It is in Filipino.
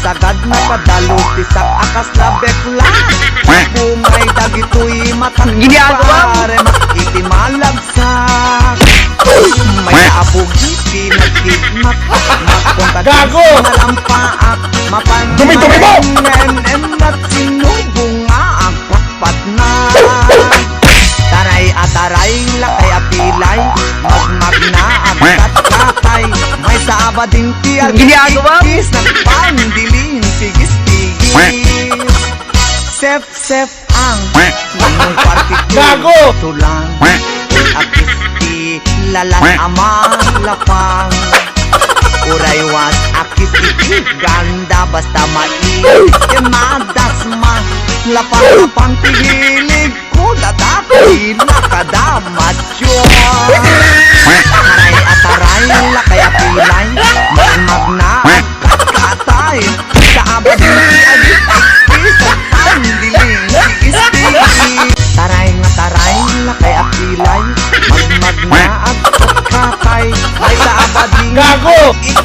sagad na kadalo ti sa akas na bekla. Bungay dagitoy matagpare makiti malagsak. May abog iti nagkidnap Gago! malampaak Dumi-dumi mo! mapanenen at sinubunga ang pakpat na. Taray ataray lakay apilay magmagna agkat katay. May saabading tiyan tigis nagpandiling tigis-tigis. Sef ang ganong partikul Gago! tulang akis ti lalan ama lapang. Uray was akis iti ganda basta maiis madas ma lapang-lapang tigilig ko dadaki nakadamat yun. Taray ataray lakay apilay magmagna agkatay sa abading ti agis at pandiling tigis-tigis. Taray nga taray lakay apilay magmagna agkatay may sa abading Gago!